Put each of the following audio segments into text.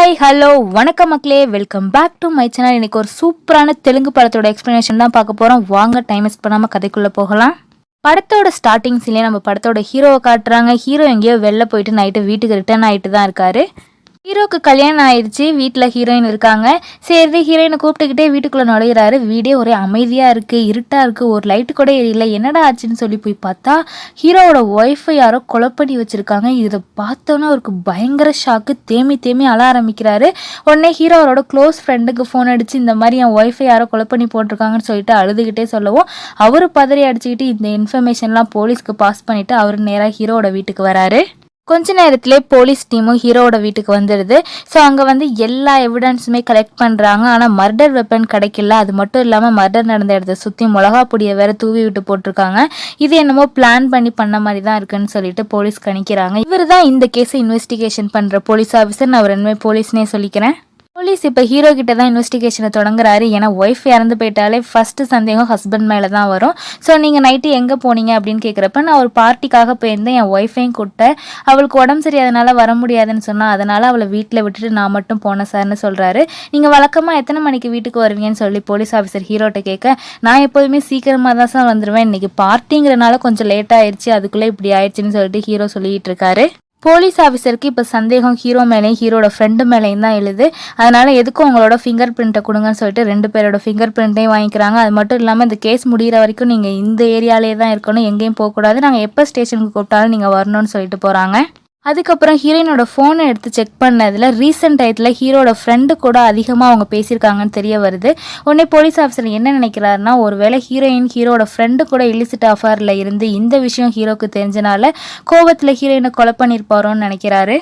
Hi hello வணக்கம் மக்களே, welcome back to my channel. இன்னைக்கு ஒரு சூப்பரான தெலுங்கு படத்தோட எக்ஸ்பிளனேஷன் தான் பார்க்க போகிறோம். வாங்க டைம் வேஸ்ட் பண்ணாமல் கதைக்குள்ளே போகலாம். படத்தோட ஸ்டார்டிங் சீன்லேயே நம்ம படத்தோட ஹீரோவை காட்டுறாங்க. ஹீரோ எங்கேயோ வெளில போயிட்டு நைட்டு வீட்டுக்கு ரிட்டர்ன் ஆகிட்டு தான் இருக்காரு. ஹீரோக்கு கல்யாணம் ஆயிடுச்சு, வீட்டில் ஹீரோயின் இருக்காங்க. சரி, ஹீரோயினை கூப்பிட்டுக்கிட்டே வீட்டுக்குள்ளே நுழையிறாரு. வீடே ஒரே அமைதியாக இருக்குது, இருட்டாக இருக்குது, ஒரு லைட்டு கூட எரியல. என்னடா ஆச்சுன்னு சொல்லி போய் பார்த்தா ஹீரோவோட ஒய்ஃபை யாரோ கொலை பண்ணி வச்சுருக்காங்க. இதை பார்த்தோன்னே அவருக்கு பயங்கர ஷாக்கு. தேமி தேமி அழ ஆரம்பிக்கிறாரு. உடனே ஹீரோ அவரோட க்ளோஸ் ஃப்ரெண்டுக்கு ஃபோன் அடித்து இந்த மாதிரி என் ஒய்ஃபை யாரோ கொலை பண்ணி போட்டிருக்காங்கன்னு சொல்லிட்டு அழுதுகிட்டே சொல்லவும் அவர் பதறி அடிச்சுக்கிட்டு இந்த இன்ஃபர்மேஷன்லாம் போலீஸ்க்கு பாஸ் பண்ணிவிட்டு அவர் நேராக ஹீரோவோட வீட்டுக்கு வராரு. கொஞ்ச நேரத்திலே போலீஸ் டீமும் ஹீரோவோட வீட்டுக்கு வந்துடுது. ஸோ அங்கே எல்லா எவிடன்ஸுமே கலெக்ட் பண்ணுறாங்க. ஆனால் மர்டர் வெப்பன் கிடைக்கல. அது மட்டும் இல்லாமல் மர்டர் நடந்த இடத்த சுற்றி மிளகா பொடியை வேற தூவி விட்டு போட்டிருக்காங்க. இது என்னமோ பிளான் பண்ண மாதிரி தான் இருக்குன்னு சொல்லிட்டு போலீஸ் கணிக்கிறாங்க. இவர் தான் இந்த கேஸை இன்வெஸ்டிகேஷன் பண்ணுற போலீஸ் ஆஃபீஸர். நான் அவர் இனிமேல் போலீஸ்னே சொல்லிக்கிறேன். போலீஸ் இப்போ ஹீரோ கிட்ட தான் இன்வெஸ்டிகேஷனை தொடங்குறாரு. ஏன்னா ஒய்ஃப் இறந்து போயிட்டாலே ஃபர்ஸ்ட் சந்தேகம் ஹஸ்பண்ட் மேலே தான் வரும். ஸோ நீங்கள் நைட்டு எங்கே போனீங்க அப்படின்னு கேட்குறப்ப நான் ஒரு பார்ட்டிக்காக போயிருந்தேன், என் ஒய்ஃபையும் கூப்பிட்டேன், அவளுக்கு உடம்பு சரியாதனால வர முடியாதுன்னு சொன்னால் அதனால் அவளை வீட்டில் விட்டுட்டு நான் மட்டும் போனேன் சார்னு சொல்கிறாரு. நீங்கள் வழக்கமாக எத்தனை மணிக்கு வீட்டுக்கு வருவீங்கன்னு சொல்லி போலீஸ் ஆஃபீஸர் ஹீரோட்ட கேட்க, நான் எப்போதுமே சீக்கிரமாக தான் சார் வந்துடுவேன், இன்றைக்கி பார்ட்டிங்கிறனால கொஞ்சம் லேட்டாக ஆயிடுச்சு, அதுக்குள்ளே இப்படி ஆயிடுச்சுன்னு சொல்லிட்டு ஹீரோ சொல்லிட்டு இருக்காரு. போலீஸ் ஆஃபீஸருக்கு இப்போ சந்தேகம் ஹீரோ மேலேயும் ஹீரோட ஃப்ரெண்டு மேலேயும் தான் எழுது. அதனால் எதுக்கும் உங்களோட ஃபிங்கர் பிரிண்ட்டை கொடுங்கன்னு சொல்லிட்டு 2 பேரோட ஃபிங்கர் பிரிண்ட்டையும் வாங்கிக்கிறாங்க. அது மட்டும் இல்லாமல் இந்த கேஸ் முடிகிற வரைக்கும் நீங்கள் இந்த ஏரியாலே தான் இருக்கணும், எங்கேயும் போகக்கூடாது, நாங்கள் எப்போ ஸ்டேஷனுக்கு கூப்பிட்டாலும் நீங்கள் வரணும்னு சொல்லிட்டு போகிறாங்க. அதுக்கப்புறம் ஹீரோயினோட ஃபோனை எடுத்து செக் பண்ணதில் ரீசெண்ட் டயத்தில் ஹீரோட ஃப்ரெண்டு கூட அதிகமாக அவங்க பேசியிருக்காங்கன்னு தெரிய வருது. உடனே போலீஸ் ஆஃபீஸர் என்ன நினைக்கிறாருன்னா, ஒருவேளை ஹீரோட ஃப்ரெண்டு கூட இல்லிசிட் அஃபேரில் இருந்து இந்த விஷயம் ஹீரோக்கு தெரிஞ்சனால கோபத்தில் ஹீரோயினை கொலை பண்ணியிருப்பாரோன்னு நினைக்கிறாரு.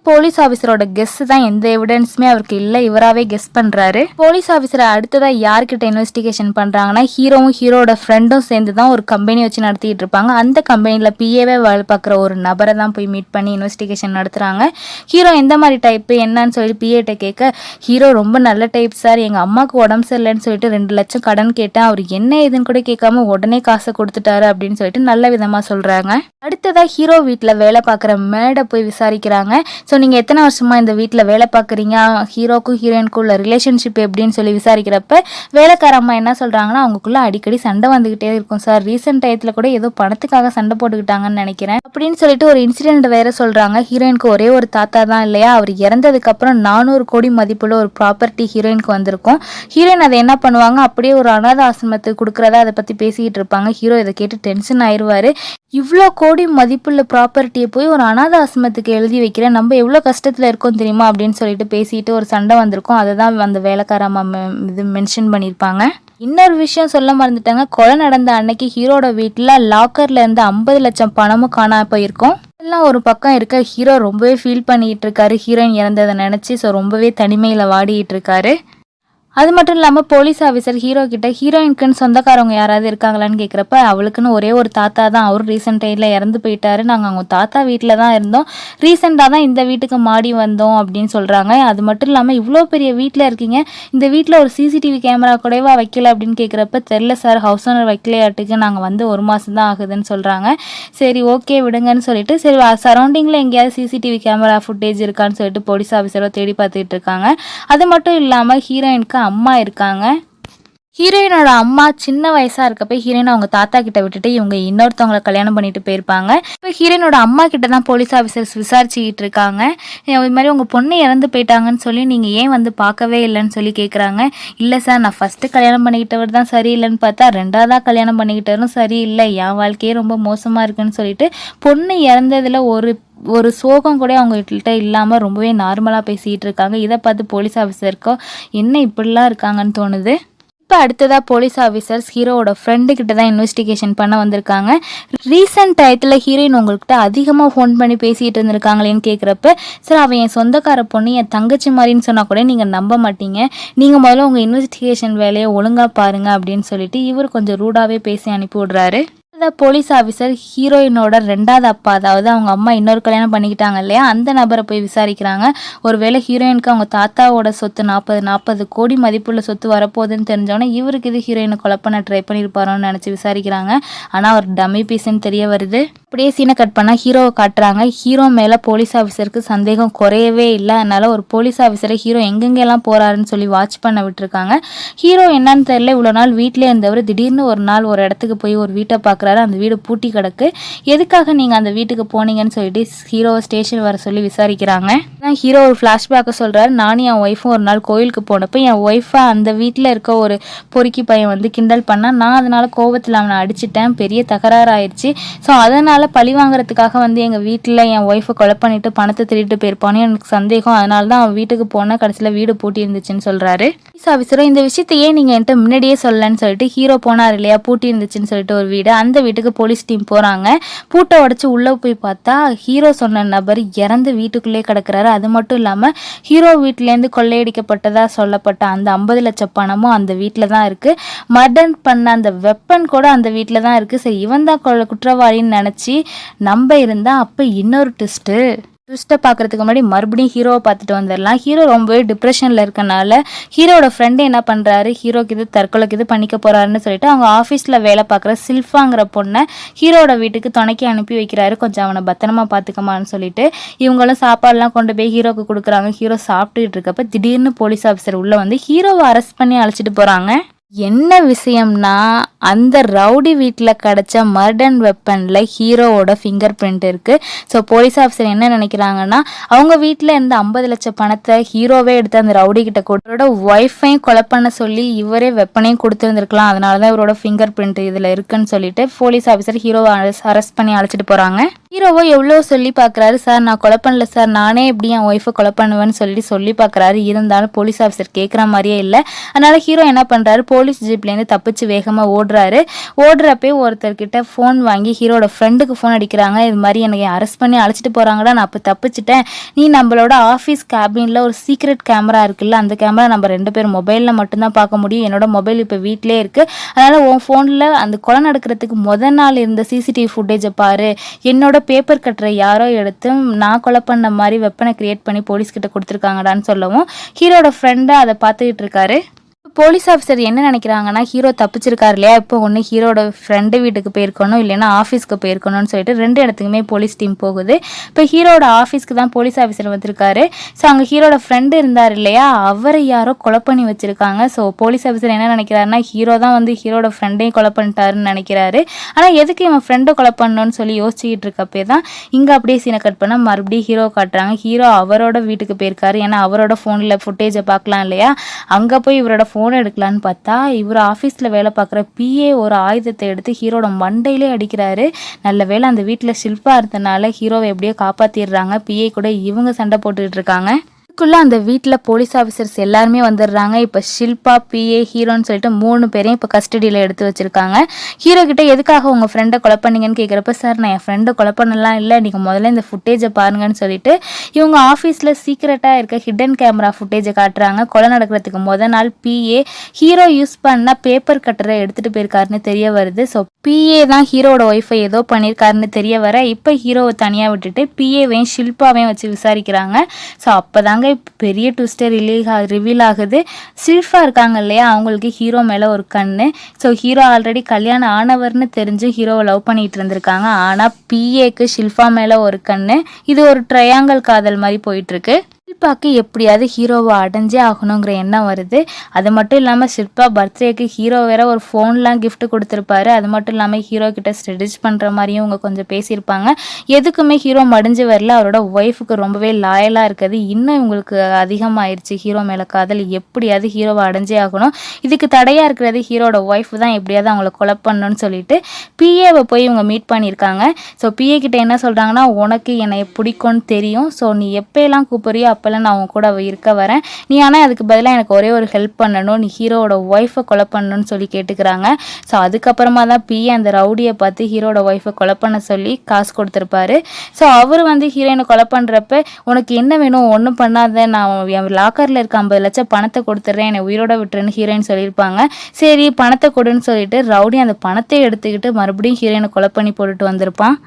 போலீஸ் ஆஃபீஸரோட கெஸ் தான், எந்த எவிடன்ஸுமே அவருக்கு இல்லை, இவராகவே கெஸ் பண்ணுறாரு. போலீஸ் ஆஃபீஸரை அடுத்ததாக யார்கிட்ட இன்வெஸ்டிகேஷன் பண்ணுறாங்கன்னா, ஹீரோவும் ஹீரோட ஃப்ரெண்டும் சேர்ந்து தான் ஒரு கம்பெனி வச்சு நடத்திட்டு இருப்பாங்க. அந்த கம்பெனியில் பிஏவே வேலை பார்க்குற ஒரு நபரை தான் போய் மீட் பண்ணி இன்வெஸ்டிகேஷன் நடத்துகிறாங்க. ஹீரோ எந்த மாதிரி டைப்பு என்னன்னு சொல்லி பிஏட்ட கேட்க, ஹீரோ ரொம்ப நல்ல டைப் சார், எங்கள் அம்மாவுக்கு உடம்பு சரியில்லைன்னு சொல்லிட்டு 2 லட்சம் கடன் கேட்டேன், அவர் என்ன ஏதுன்னு கூட கேட்காம உடனே காசை கொடுத்துட்டாரு அப்படின்னு சொல்லிட்டு நல்ல விதமாக சொல்கிறாங்க. அடுத்ததாக ஹீரோ வீட்டில் வேலை பார்க்குற மேடை போய் விசாரிக்கிறாங்க. ஸோ நீங்கள் எத்தனை வருஷமாக இந்த வீட்டில் வேலை பார்க்குறீங்க, ஹீரோக்கும் ஹீரோயினுக்கும் உள்ள ரிலேஷன்ஷிப் எப்படின்னு சொல்லி விசாரிக்கிறப்ப வேலைக்கார அம்மா என்ன சொல்கிறாங்கன்னா, அவங்களுக்குள்ள அடிக்கடி சண்டை வந்துக்கிட்டே இருக்கும் சார், ரீசெண்ட் டயத்தில் கூட ஏதோ பணத்துக்காக சண்டை போட்டுக்கிட்டாங்கன்னு நினைக்கிறேன் அப்படின்னு சொல்லிட்டு ஒரு இன்சிடென்ட் வேற சொல்கிறாங்க. ஹீரோயினுக்கு ஒரே ஒரு தாத்தா தான் இல்லையா, அவர் இறந்ததுக்கப்புறம் 400 கோடி மதிப்புள்ள ஒரு ப்ராப்பர்ட்டி ஹீரோயினுக்கு வந்திருக்கும். ஹீரோயின் அதை என்ன பண்ணுவாங்க, அப்படியே ஒரு அனாத ஆசிரமத்துக்கு கொடுக்குறதா அதை பற்றி பேசிக்கிட்டு இருப்பாங்க. ஹீரோ இதை கேட்டு டென்ஷன் ஆயிடுவார். இவ்வளோ கோடி மதிப்புள்ள ப்ராப்பர்ட்டியை போய் ஒரு அனாத ஆசிரமத்துக்கு எழுதி வைக்கிறேன், நம்ம எவ்வளோ கஷ்டத்தில் இருக்கோம் தெரியுமா அப்படின்னு சொல்லிட்டு பேசிட்டு ஒரு சண்டை வந்திருக்கும். அதை தான் அந்த வேலைக்கார அம்மா இது மென்ஷன் பண்ணியிருப்பாங்க. இன்னொரு விஷயம் சொல்ல மறந்துட்டாங்க, கொலை நடந்த அன்னைக்கு ஹீரோட வீட்டில் லாக்கர்ல இருந்து 50 லட்சம் பணமும் காணாம போயிருக்கும். எல்லாம் ஒரு பக்கம் இருக்க ஹீரோ ரொம்பவே ஃபீல் பண்ணிட்டு இருக்காரு, ஹீரோயின் இறந்ததை நினச்சி. ஸோ ரொம்பவே தனிமையில் வாடிட்டு இருக்காரு. அது மட்டும் இல்லாமல் போலீஸ் ஆஃபீஸர் ஹீரோ கிட்ட ஹீரோயினுக்குன்னு சொந்தக்காரவங்க யாராவது இருக்காங்களான்னு கேட்குறப்ப, அவளுக்குன்னு ஒரே ஒரு தாத்தா தான், அவரும் ரீசெண்ட் டைமில் இறந்து போயிட்டாரு, நாங்கள் அவங்க தாத்தா வீட்டில் தான் இருந்தோம், ரீசெண்டாக தான் இந்த வீட்டுக்கு மாடி வந்தோம் அப்படின்னு சொல்கிறாங்க. அது மட்டும் இல்லாமல் இவ்வளோ பெரிய வீட்டில் இருக்கீங்க, இந்த வீட்டில் ஒரு சிசிடிவி கேமரா கூடவா வைக்கல அப்படின்னு கேட்குறப்ப, தெரில சார், ஹவுஸ் ஓனர் வைக்கலையாட்டுக்கு, நாங்கள் வந்து 1 மாதம் தான் ஆகுதுன்னு சொல்கிறாங்க. சரி ஓகே விடுங்கன்னு சொல்லிட்டு, சரி சரௌண்டிங்கில் எங்கேயாவது சிசிடிவி கேமரா ஃபுட்டேஜ் இருக்கான்னு சொல்லிட்டு போலீஸ் ஆஃபீஸரோ தேடி பார்த்துட்டு இருக்காங்க. அது மட்டும் இல்லாமல் ஹீரோயினுக்கு அம்மா இருக்காங்க. ஹீரோயினோட அம்மா சின்ன வயசாக இருக்கப்போ ஹீரோயின் அவங்க தாத்தா கிட்ட விட்டுட்டு இவங்க இன்னொருத்தவங்களை கல்யாணம் பண்ணிட்டு போயிருப்பாங்க. இப்போ ஹீரோயினோட அம்மா கிட்ட தான் போலீஸ் ஆஃபீஸர்ஸ் விசாரிச்சுக்கிட்டு இருக்காங்க. இது மாதிரி உங்கள் பொண்ணு இறந்து போயிட்டாங்கன்னு சொல்லி நீங்கள் ஏன் வந்து பார்க்கவே இல்லைன்னு சொல்லி கேட்குறாங்க. இல்லை சார், நான் ஃபஸ்ட்டு கல்யாணம் பண்ணிக்கிட்டவர் தான் சரியில்லைன்னு பார்த்தா 2ஆவதாக கல்யாணம் பண்ணிக்கிட்டவரும் சரியில்லை, என் வாழ்க்கையே ரொம்ப மோசமாக இருக்குன்னு சொல்லிட்டு பொண்ணு இறந்ததில் ஒரு சோகம் கூட அவங்க வீட்டுக்கிட்ட இல்லாமல் ரொம்பவே நார்மலாக பேசிகிட்டு இருக்காங்க. இதை பார்த்து போலீஸ் ஆஃபீஸருக்கோ என்ன இப்படிலாம் இருக்காங்கன்னு தோணுது. இப்போ அடுத்ததாக போலீஸ் ஆஃபீஸர்ஸ் ஹீரோவோட ஃப்ரெண்டு கிட்ட தான் இன்வெஸ்டிகேஷன் பண்ண வந்திருக்காங்க. ரீசெண்ட் டயத்தில் ஹீரோயின் உங்கள்கிட்ட அதிகமாக ஃபோன் பண்ணி பேசிகிட்டு இருந்திருக்காங்களேன்னு கேட்குறப்ப, சார் அவன் என் சொந்தக்கார பொண்ணு, என் தங்கச்சி மாதிரின்னு சொன்னால் கூட நீங்கள் நம்ப மாட்டீங்க, நீங்கள் முதல்ல உங்கள் இன்வெஸ்டிகேஷன் வேலையை ஒழுங்காக பாருங்கள் அப்படின்னு சொல்லிட்டு இவர் கொஞ்சம் ரூடாகவே பேசி அனுப்பி விடுறாரு. போலீஸ் ஆஃபீஸர் ஹீரோயினோட 2வது அப்பா, அதாவது அவங்க அம்மா இன்னொரு கல்யாணம் பண்ணிக்கிட்டாங்க இல்லையா, அந்த நபரை போய் விசாரிக்கிறாங்க. ஒருவேளை ஹீரோயினுக்கு அவங்க தாத்தாவோட சொத்து 40 கோடி மதிப்புள்ள சொத்து வரப்போகுதுன்னு தெரிஞ்சோன்னே இவருக்கு இது ஹீரோயினை கொலை பண்ண ட்ரை பண்ணியிருப்பாரோன்னு நினச்சி விசாரிக்கிறாங்க. ஆனால் அவர் டம்மி பீஸ்ன்னு தெரிய வருது. அப்படியே சீனை கட் பண்ணால் ஹீரோவை காட்டுறாங்க. ஹீரோ மேலே போலீஸ் ஆஃபீஸருக்கு சந்தேகம் குறையவே இல்லை. அதனால் ஒரு போலீஸ் ஆஃபீஸரை ஹீரோ எங்கெங்கெல்லாம் போகிறாருன்னு சொல்லி வாட்ச் பண்ண விட்டுருக்காங்க. ஹீரோ என்னன்னு தெரியல, இவ்வளோ நாள் வீட்டிலே இருந்தவர் திடீர்னு ஒரு நாள் ஒரு இடத்துக்கு போய் ஒரு வீட்டை பார்க்குறாரு. அந்த வீடு பூட்டி கிடக்கு. எதுக்காக நீங்கள் அந்த வீட்டுக்கு போனீங்கன்னு சொல்லிட்டு ஹீரோவை ஸ்டேஷன் வர சொல்லி விசாரிக்கிறாங்க. தான் ஹீரோ ஒரு ஃப்ளாஷ்பேக்கை சொல்கிறாரு. நானும் என் ஒய்ஃபும் ஒரு நாள் கோயிலுக்கு போனப்போ என் ஒய்ஃபை அந்த வீட்டில் இருக்க ஒரு பொறுக்கி பையன் வந்து கிண்டல் பண்ணால் நான் அதனால் கோவத்தில் அவனை அடிச்சிட்டேன். பெரிய தகராறு ஆயிடுச்சு. ஸோ அதனால் பழி வாங்குறதுக்காக வந்து எங்கள் வீட்டில் என் ஒய்ஃபை கொலை பண்ணிவிட்டு பணத்தை திருட்டு போயிருப்பானு எனக்கு சந்தேகம். அதனால தான் அவன் வீட்டுக்கு போனால் கடைசியில் வீடு பூட்டி இருந்துச்சுன்னு சொல்கிறாரு. போலீஸ் ஆஃபீஸரும் இந்த விஷயத்தையே நீங்கள் என்கிட்ட முன்னாடியே சொல்லலன்னு சொல்லிட்டு ஹீரோ போனார் இல்லையா, பூட்டி இருந்துச்சுன்னு சொல்லிட்டு ஒரு வீடு, அந்த வீட்டுக்கு போலீஸ் டீம் போகிறாங்க. பூட்டை உடச்சி உள்ளே போய் பார்த்தா ஹீரோ சொன்ன நபர் இறந்து வீட்டுக்குள்ளே கிடக்கிறாரு. அது மட்டும் இல்லாமல் ஹீரோ வீட்டிலேருந்து கொள்ளையடிக்கப்பட்டதாக சொல்லப்பட்ட அந்த 50 லட்சம் பணமும் அந்த வீட்டில் தான் இருக்குது. மர்டர் பண்ண அந்த வெப்பன் கூட அந்த வீட்டில் தான் இருக்குது. சரி, இவன் தான் குற்றவாளின்னு நினச்சி நம்ப இருந்தால் அப்போ இன்னொரு ட்விஸ்ட்டை பார்க்குறதுக்கு முன்னாடி மறுபடியும் ஹீரோவை பார்த்துட்டு வந்துடலாம். ஹீரோ ரொம்பவே டிப்ரெஷனில் இருக்கனால ஹீரோட ஃப்ரெண்டு என்ன பண்ணுறாரு, ஹீரோக்கு இது தற்கொலைக்கு இது பண்ணிக்க போகிறாருன்னு சொல்லிட்டு அவங்க ஆஃபீஸில் வேலை பார்க்குற சில்ஃபாங்கிற பொண்ணை ஹீரோட வீட்டுக்கு துணைக்கி அனுப்பி வைக்கிறாரு. கொஞ்சம் அவனை பத்திரமா பார்த்துக்கமான்னு சொல்லிட்டு இவங்களும் சாப்பாடுலாம் கொண்டு போய் ஹீரோக்கு கொடுக்குறாங்க. ஹீரோ சாப்பிட்டுட்டு இருக்கப்ப திடீர்னு போலீஸ் ஆஃபீஸர் உள்ளே வந்து ஹீரோவை அரெஸ்ட் பண்ணி அழைச்சிட்டு போகிறாங்க. என்ன விஷயம்னா, அந்த ரவுடி வீட்டில் கிடச்ச மர்டன் வெப்பனில் ஹீரோவோட ஃபிங்கர் பிரிண்ட் இருக்குது. ஸோ போலீஸ் ஆஃபீஸர் என்ன நினைக்கிறாங்கன்னா, அவங்க வீட்டில் இருந்த 50 லட்சம் பணத்தை ஹீரோவே எடுத்து அந்த ரவுடி கிட்ட கொடுத்தோட ஒய்ஃபையும் கொலை பண்ண சொல்லி இவரே வெப்பனையும் கொடுத்துருந்துருக்கலாம். அதனால தான் இவரோட ஃபிங்கர் பிரிண்ட் இதில் இருக்குன்னு சொல்லிட்டு போலீஸ் ஆஃபீஸர் ஹீரோவை அரெஸ்ட் பண்ணி அழைச்சிட்டு போகிறாங்க. ஹீரோவோ எவ்வளோ சொல்லி பார்க்குறாரு. சார் நான் கொலை பண்ணல சார், நானே எப்படி என் ஒய்ஃபை கொலை பண்ணுவேன்னு சொல்லி பார்க்குறாரு. இருந்தாலும் போலீஸ் ஆஃபீஸர் கேட்குற மாதிரியே இல்லை. அதனால் ஹீரோ என்ன பண்ணுறாரு, போலீஸ் ஜீப்லேருந்து தப்பிச்சு வேகமாக ஓடுறப்பே ஒருத்தர்கிட்ட ஃபோன் வாங்கி ஹீரோட ஃப்ரெண்டுக்கு ஃபோன் அடிக்கிறாங்க. இது மாதிரி எனக்கு அரெஸ்ட் பண்ணி அழைச்சிட்டு போகிறாங்கடா, நான் அப்போ தப்பிச்சிட்டேன். நீ நம்மளோட ஆஃபீஸ் கேபினில் ஒரு சீக்ரெட் கேமரா இருக்குல்ல, அந்த கேமரா நம்ம 2 பேர் மொபைலில் மட்டும்தான் பார்க்க முடியும். என்னோட மொபைல் இப்போ வீட்டிலே இருக்குது. அதனால் உன் ஃபோனில் அந்த கொலை நடக்கிறதுக்கு முதல் நாள் இருந்த சிசிடிவி ஃபுட்டேஜை பாரு. என்னோட பேப்பர் கட்டுற யாரோ எடுத்து நான் கொலை பண்ண மாதிரி வெப்பனை கிரியேட் பண்ணி போலீஸ்கிட்ட கொடுத்துருக்காங்கடான்னு சொல்லவும் ஹீரோட ஃப்ரெண்டு அதை பார்த்துக்கிட்டு இருக்காரு. போலீஸ் ஆஃபீஸர் என்ன நினைக்கிறாங்கன்னா, ஹீரோ தப்பிச்சிருக்காரு இல்லையா, இப்போ ஒன்று ஹீரோட ஃப்ரெண்டு வீட்டுக்கு போயிருக்கணும், இல்லைன்னா ஆஃபீஸ்க்கு போயிருக்கணும்னு சொல்லிட்டு 2 இடத்துக்குமே போலீஸ் டீம் போகுது. இப்போ ஹீரோட ஆஃபீஸ்க்கு தான் போலீஸ் ஆஃபீஸர் வந்திருக்காரு. ஸோ அங்கே ஹீரோட ஃப்ரெண்டு இருந்தார் இல்லையா, அவரை யாரோ கொலை பண்ணி வச்சுருக்காங்க. ஸோ போலீஸ் ஆஃபீஸர் என்ன நினைக்கிறாருன்னா, ஹீரோ தான் வந்து ஹீரோட ஃப்ரெண்டையும் கொலை பண்ணிட்டாருன்னு நினைக்கிறாரு. ஆனால் எதுக்கு இவன் ஃப்ரெண்டை கொலை பண்ணணும்னு சொல்லி யோசிச்சுக்கிட்டு இருக்கப்பே தான் இங்கே அப்படியே சீனை கட் பண்ணால் மறுபடியும் ஹீரோ காட்டுறாங்க. ஹீரோ அவரோட வீட்டுக்கு போயிருக்காரு. ஏன்னா அவரோட ஃபோனில் ஃபுட்டேஜை பார்க்கலாம் இல்லையா, அங்கே போய் இவரோட ஃபோன் எடுக்கலான்னு பார்த்தா இவர் ஆஃபீஸில் வேலை பார்க்குற பிஏ ஒரு ஆயுதத்தை எடுத்து ஹீரோட மண்டையிலே அடிக்கிறாரு. நல்ல வேளை அந்த வீட்டில் ஷில்பா இருந்தனால ஹீரோவை எப்படியோ காப்பாற்றிடுறாங்க. பிஏ கூட இவங்க சண்டை போட்டுக்கிட்டு இருக்காங்க. அதுக்குள்ளே அந்த வீட்டில் போலீஸ் ஆஃபீஸர்ஸ் எல்லாருமே வந்துடுறாங்க. இப்போ ஷில்பா, பிஏ, ஹீரோன்னு சொல்லிட்டு 3 பேரையும் இப்போ கஸ்டடியில் எடுத்து வச்சுருக்காங்க. ஹீரோ கிட்ட எதுக்காக உங்கள் ஃப்ரெண்டை கொலை பண்ணீங்கன்னு கேட்குறப்ப, சார் நான் என் ஃப்ரெண்டை கொலை பண்ணலாம் இல்லை, நீங்கள் முதல்ல இந்த ஃபுட்டேஜை பாருங்கன்னு சொல்லிட்டு இவங்க ஆஃபீஸில் சீக்ரெட்டாக இருக்க ஹிடன் கேமரா ஃபுட்டேஜை காட்டுறாங்க. கொலை நடக்கிறதுக்கு முதல் நாள் பிஏ ஹீரோ யூஸ் பண்ண பேப்பர் கட்டரை எடுத்துகிட்டு போயிருக்காருன்னு தெரிய வருது. ஸோ பிஏ தான் ஹீரோட ஒய்ஃபை ஏதோ பண்ணியிருக்காருன்னு தெரிய வர இப்போ ஹீரோவை தனியாக விட்டுட்டு பிஏவையும் ஷில்பாவையும் வச்சு விசாரிக்கிறாங்க. ஸோ அப்போ தாங்க பெரிய ட்விஸ்டர் ரிவீல் ஆகுது. ஷில்பா இருக்காங்க இல்லையா, அவங்களுக்கு ஹீரோ மேலே ஒரு கண்ணு. ஸோ ஹீரோ ஆல்ரெடி கல்யாணம் ஆனவர்னு தெரிஞ்சு ஹீரோவை லவ் பண்ணிட்டு இருந்திருக்காங்க. ஆனால் பிஏக்கு ஷில்பா மேலே ஒரு கண்ணு. இது ஒரு ட்ரையாங்கல் காதல் மாதிரி போயிட்டுருக்கு. ஷில்பாக்கு எப்படியாவது ஹீரோவை அடைஞ்சே ஆகணுங்கிற எண்ணம் வருது. அது மட்டும் இல்லாமல் ஷில்பா பர்த்டேக்கு ஹீரோ வேற ஒரு ஃபோன்லாம் கிஃப்ட் கொடுத்துருப்பாரு. அது மட்டும் இல்லாமல் ஹீரோ கிட்ட ஸ்ட்ரெடிச் பண்ணுற மாதிரியும் இவங்க கொஞ்சம் பேசியிருப்பாங்க. எதுக்குமே ஹீரோ மடிஞ்சு வரல. அவரோட ஒய்ஃபுக்கு ரொம்பவே லாயலாக இருக்குது. இன்னும் இவங்களுக்கு அதிகமாகிடுச்சு ஹீரோ மேலே காதல். எப்படியாவது ஹீரோவை அடைஞ்சே ஆகணும். இதுக்கு தடையாக இருக்கிறது ஹீரோட ஒய்ஃப் தான். எப்படியாவது அவங்கள கொலை பண்ணணும்னு சொல்லிட்டு பிஏவை போய் இவங்க மீட் பண்ணியிருக்காங்க. ஸோ பிஏ கிட்ட என்ன சொல்கிறாங்கன்னா, உனக்கு என்னை பிடிக்கும்னு தெரியும். ஸோ நீ எப்போயெல்லாம் கூப்பிட்றியோ அப்போல்லாம் நான் அவங்க கூட இருக்க வரேன். நீ ஆனால் அதுக்கு பதிலாக எனக்கு ஒரே ஒரு ஹெல்ப் பண்ணணும், நீ ஹீரோவோட ஒய்ஃபை கொலை பண்ணணும்னு சொல்லி கேட்டுக்கிறாங்க. ஸோ அதுக்கப்புறமா தான் பிஏ அந்த ரவுடியை பார்த்து ஹீரோட ஒய்ஃபை கொலை பண்ண சொல்லி காசு கொடுத்துருப்பாரு. ஸோ அவர் வந்து ஹீரோயினை கொலை பண்ணுறப்ப, உனக்கு என்ன வேணும், ஒன்றும் பண்ணாத, நான் என் லாக்கரில் இருக்க 50 லட்சம் பணத்தை கொடுத்துட்றேன், என்னை உயிரோட விட்டுருன்னு ஹீரோயின் சொல்லியிருப்பாங்க. சரி பணத்தை கொடுன்னு சொல்லிட்டு ரவுடி அந்த பணத்தை எடுத்துக்கிட்டு மறுபடியும் ஹீரோயினை கொலை பண்ணி போட்டுட்டு வந்திருப்பான்.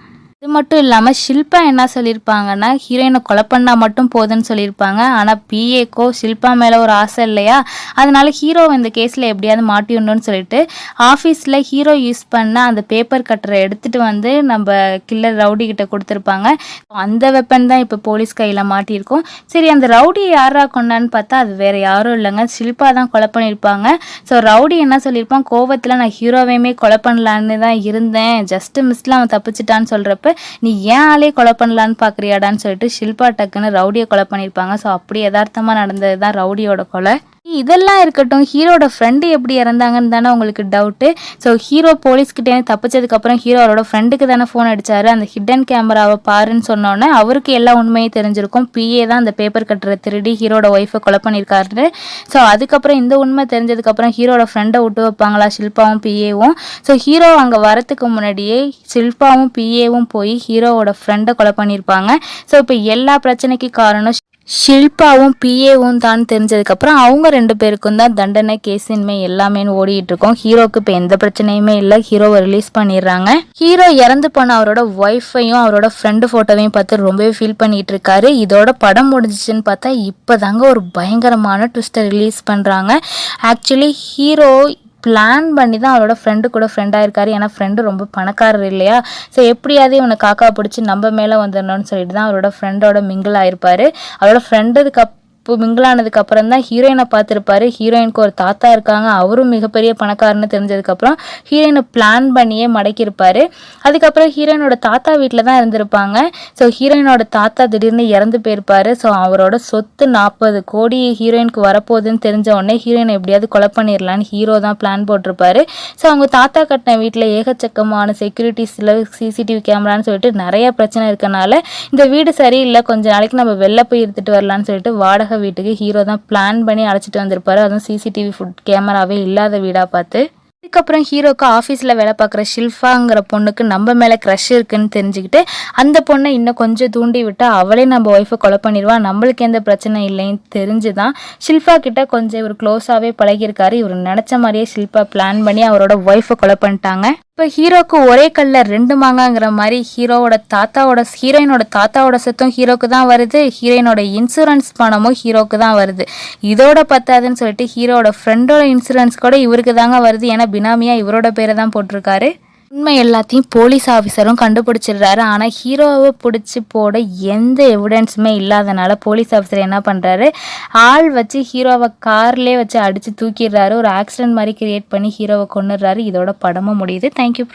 இது மட்டும் இல்லாமல் ஷில்பா என்ன சொல்லியிருப்பாங்கன்னா, ஹீரோயினை கொலை பண்ணால் மட்டும் போதுன்னு சொல்லியிருப்பாங்க. ஆனால் பிஏக்கோ ஷில்பா மேலே ஒரு ஆசை இல்லையா, அதனால ஹீரோ இந்த கேஸில் எப்படியாவது மாட்டிடணும்னு சொல்லிட்டு ஆஃபீஸில் ஹீரோ யூஸ் பண்ண அந்த பேப்பர் கட்டரை எடுத்துகிட்டு வந்து நம்ம கில்லர் ரவுடி கிட்ட கொடுத்துருப்பாங்க. அந்த வெப்பன் தான் இப்போ போலீஸ் கையில் மாட்டியிருக்கோம். சரி, அந்த ரவுடியை யாரா கொண்டான்னு பார்த்தா அது வேறு யாரும் இல்லைங்க, ஷில்பா தான் கொலை பண்ணியிருப்பாங்க. ஸோ ரவுடி என்ன சொல்லியிருப்பான், கோவத்தில் நான் ஹீரோவையுமே கொலை பண்ணலான்னு தான் இருந்தேன், ஜஸ்ட்டு மிஸ்ல அவன் தப்பிச்சிட்டான்னு சொல்கிறப்ப நீ ஏன் ஆளே கொலை பண்ணலான்னு பார்க்குறியாடான்னு சொல்லிட்டு ஷில்பா டக்குன்னு ரவுடியை கொலை பண்ணியிருப்பாங்க. ஸோ அப்படி யதார்த்தமாக நடந்தது தான் ரவுடியோட கொலை. இதெல்லாம் இருக்கட்டும், ஹீரோட ஃப்ரெண்டு எப்படி இறந்தாங்கன்னு தானே உங்களுக்கு டவுட்டு. ஸோ ஹீரோ போலீஸ்கிட்டேருந்து தப்பிச்சதுக்கப்புறம் ஹீரோ அவரோட ஃப்ரெண்டுக்கு தானே ஃபோன் அடித்தார். அந்த ஹிடன் கேமராவை பாருன்னு சொன்னோன்னே அவருக்கு எல்லா உண்மையும் தெரிஞ்சிருக்கும். பிஏ தான் அந்த பேப்பர் கட்டரை திருடி ஹீரோட ஒய்ஃபை கொலை பண்ணியிருக்காரு. ஸோ அதுக்கப்புறம் இந்த உண்மை தெரிஞ்சதுக்கப்புறம் ஹீரோட ஃப்ரெண்டை விட்டு வைப்பாங்களா ஷில்பாவும் பிஏவும்? ஸோ ஹீரோ அங்கே வரத்துக்கு முன்னாடியே ஷில்பாவும் பிஏவும் போய் ஹீரோவோட ஃப்ரெண்டை கொலை பண்ணியிருப்பாங்க. ஸோ இப்போ எல்லா பிரச்சனைக்கு காரணம் ஷில்பாவும் பிஏவும் தான் தெரிஞ்சதுக்கப்புறம் அவங்க 2 பேருக்கும் தான் தண்டனை, கேஸின்மை எல்லாமே ஓடிட்டு இருக்கோம். ஹீரோக்கு இப்போ எந்த பிரச்சனையுமே இல்லை, ஹீரோவை ரிலீஸ் பண்ணிடுறாங்க. ஹீரோ இறந்து போன அவரோட ஒய்ஃபையும் அவரோட ஃப்ரெண்டு ஃபோட்டோவையும் பார்த்து ரொம்பவே ஃபீல் பண்ணிட்டு இருக்காரு. இதோட படம் முடிஞ்சிச்சுன்னு பார்த்தா இப்போ தாங்க ஒரு பயங்கரமான ட்விஸ்ட்டை ரிலீஸ் பண்ணுறாங்க. ஆக்சுவலி ஹீரோ பிளான் பண்ணி தான் அவரோட ஃப்ரெண்டு கூட ஃப்ரெண்டாக இருக்காரு. ஏன்னா ஃப்ரெண்டு ரொம்ப பணக்காரர் இல்லையா. ஸோ எப்படியாவது இவனை காக்கா பிடிச்சி நம்ம மேலே வந்துடணும்னு சொல்லிட்டு தான் அவரோட ஃப்ரெண்டோட மிங்கிள் ஆயிருப்பார். அவரோட ஃப்ரெண்டுக்கு மிங்கிளானதுக்கு அப்புறம் தான் ஹீரோயினை பார்த்துருப்பாரு. ஹீரோயினுக்கு ஒரு தாத்தா இருக்காங்க, அவரும் மிகப்பெரிய பணக்காரன்னு தெரிஞ்சதுக்கப்புறம் ஹீரோயினை பிளான் பண்ணியே மடக்கியிருப்பாரு. அதுக்கப்புறம் ஹீரோயினோட தாத்தா வீட்டில் தான் இருந்திருப்பாங்க. ஸோ ஹீரோயினோட தாத்தா திடீர்னு இறந்து போயிருப்பாரு. ஸோ அவரோட சொத்து 40 கோடி ஹீரோயினுக்கு வரப்போகுதுன்னு தெரிஞ்ச உடனே ஹீரோயினை எப்படியாவது கொலை பண்ணிடலான்னு ஹீரோ தான் பிளான் போட்டிருப்பாரு. ஸோ அவங்க தாத்தா கட்டின வீட்டில் ஏகச்சக்கமான செக்யூரிட்டிஸில் சிசிடிவி கேமரான்னு சொல்லிட்டு நிறைய பிரச்சனை இருக்கனால இந்த வீடு சரியில்லை, கொஞ்ச நாளைக்கு நம்ம வெளில போய் இருந்துட்டு வரலான்னு சொல்லிட்டு வாடகை வீட்டுக்கு ஹீரோ தான் பிளான் பண்ணி அழைச்சிட்டு வந்திருப்பாரு. அதுவும் சிசிடிவி கேமராவே இல்லாத வீடா பார்த்து. அதுக்கப்புறம் ஹீரோக்கு ஆஃபீஸில் வேலை பார்க்குற ஷில்பாங்கிற பொண்ணுக்கு நம்ம மேலே க்ரஷ் இருக்குன்னு தெரிஞ்சுக்கிட்டு அந்த பொண்ணை இன்னும் கொஞ்சம் தூண்டி விட்டு அவளே நம்ம ஒய்ஃபை கொலை பண்ணிடுவா, நம்மளுக்கு எந்த பிரச்சனை இல்லைன்னு தெரிஞ்சு தான் ஷில்பா கிட்ட கொஞ்சம் இவர் க்ளோஸாகவே பழகியிருக்காரு. இவர் நினச்ச மாதிரியே ஷில்பா பிளான் பண்ணி அவரோட ஒய்ஃபை கொலை பண்ணிட்டாங்க. இப்போ ஹீரோக்கு ஒரே கல்ல 2 மாங்காங்கிற மாதிரி ஹீரோயினோட தாத்தாவோட சொத்தும் ஹீரோக்கு தான் வருது, ஹீரோயினோட இன்சூரன்ஸ் பணமும் ஹீரோக்கு தான் வருது. இதோட பத்தாதுன்னு சொல்லிட்டு ஹீரோட ஃப்ரெண்டோட இன்சூரன்ஸ் கூட இவருக்கு தாங்க வருது. ஏன்னா பினாமியா இவரோட பேரை தான் போட்டிருக்காரு. உண்மை எல்லாத்தையும் போலீஸ் ஆஃபீஸரும் கண்டுபிடிச்சிடுறாரு. ஆனால் ஹீரோவை பிடிச்சி போட எந்த எவிடன்ஸுமே இல்லாதனால போலீஸ் ஆஃபீஸர் என்ன பண்ணுறாரு, ஆள் வச்சு ஹீரோவை கார்லேயே வச்சு அடித்து தூக்கிடுறாரு. ஒரு ஆக்சிடென்ட் மாதிரி கிரியேட் பண்ணி ஹீரோவை கொன்னுடுறாரு. இதோட படமும் முடியுது. தேங்க்யூ.